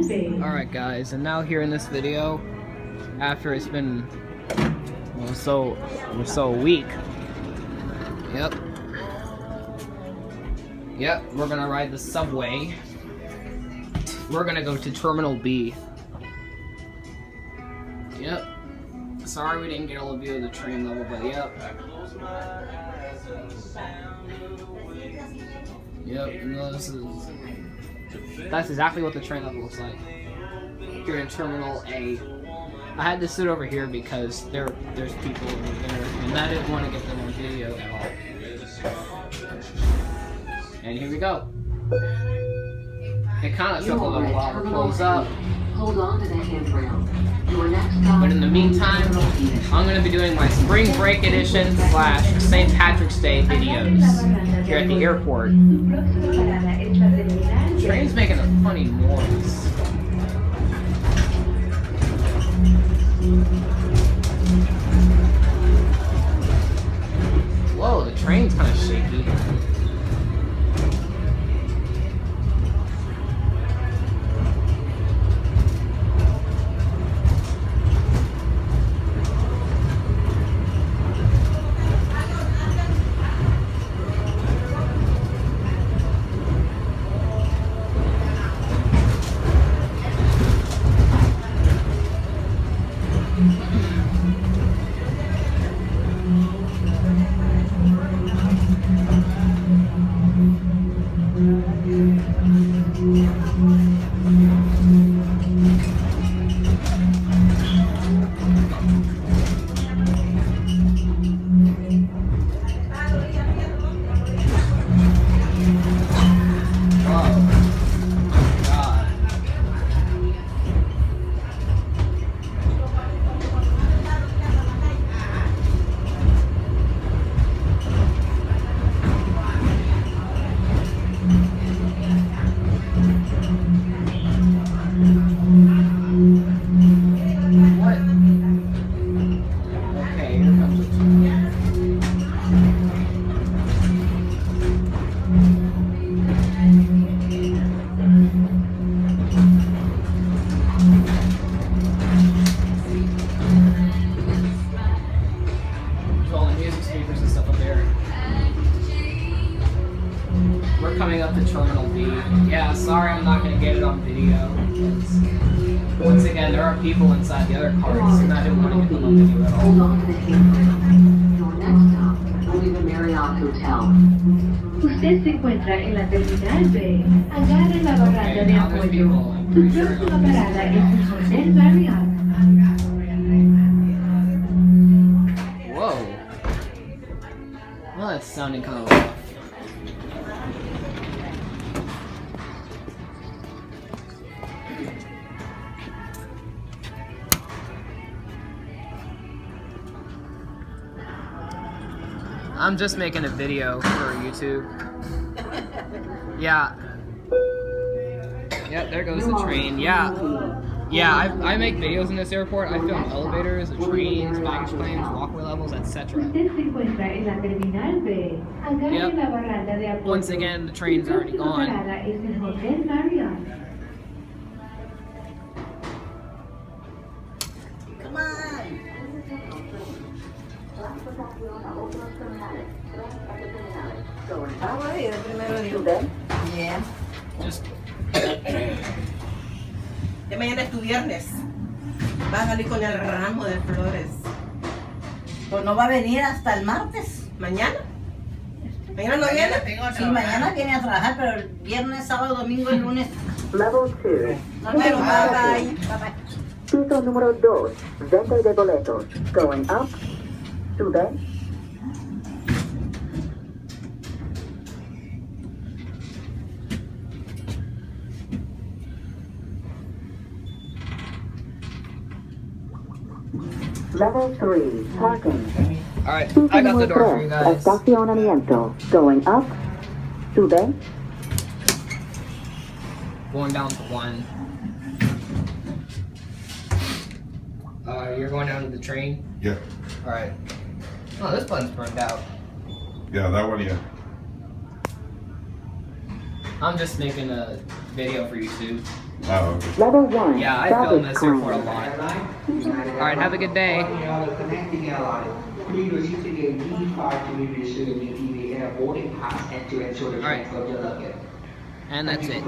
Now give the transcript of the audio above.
Alright guys, and now here in this video, after it's been so a week. Yep, we're gonna ride the subway. We're gonna go to Terminal B. Yep. Sorry we didn't get a view of the train level, but yep. Yep, no, that's exactly what the train level looks like. Here in Terminal A. I had to sit over here because there's people over there, and I didn't want to get them on video at all. And here we go. It kind of took a little while to close up. Hold on to the handrail. But in the meantime, I'm going to be doing my Spring Break Edition / St. Patrick's Day videos here at the airport. The train's making a funny noise. Whoa, the train's kind of shaky. We're coming up to Terminal B. Yeah, sorry I'm not going to get it on video. Once again, there are people inside the other cars, and I didn't want to get them on video at all. Hold on to the handrail. Your next stop will be the Marriott Hotel. Usted se encuentra en la terminal B. Agarre la barranda de apoyo. Su próxima parada es el Hotel Marriott. Whoa. Well, that's sounding kind of rough. I'm just making a video for YouTube. Yeah. Yeah, there goes the train. Yeah, I make videos in this airport. I film elevators, trains, baggage claims, walkway levels, etc. Yep. Once again, the train's already gone. Come on! Yeah. Just De mañana es tu viernes. Va a salir con el ramo de flores. Pues no va a venir hasta el martes. ¿Mañana? ¿Mañana no viene? Sí, mañana viene a trabajar, pero el viernes, sábado, domingo y lunes. Level 2. Pero bye bye. Piso número 2. Venta de boletos. Going up. Sube. Level 3. Parking. alright, I got the door for you guys. Estacionamiento. Going up. Sube. Going down to 1. You're going down to the train? Yeah. Alright. Oh, this button's burned out. Yeah, that one, yeah. I'm just making a video for YouTube. Oh, okay. Level 1, Yeah, I filmed baggage this airport a claim. lot. Alright, have a good day. Connecting airline. Please using a D card to register the EVA Air boarding pass and to ensure the Alright. transfer of your luggage. And that's it.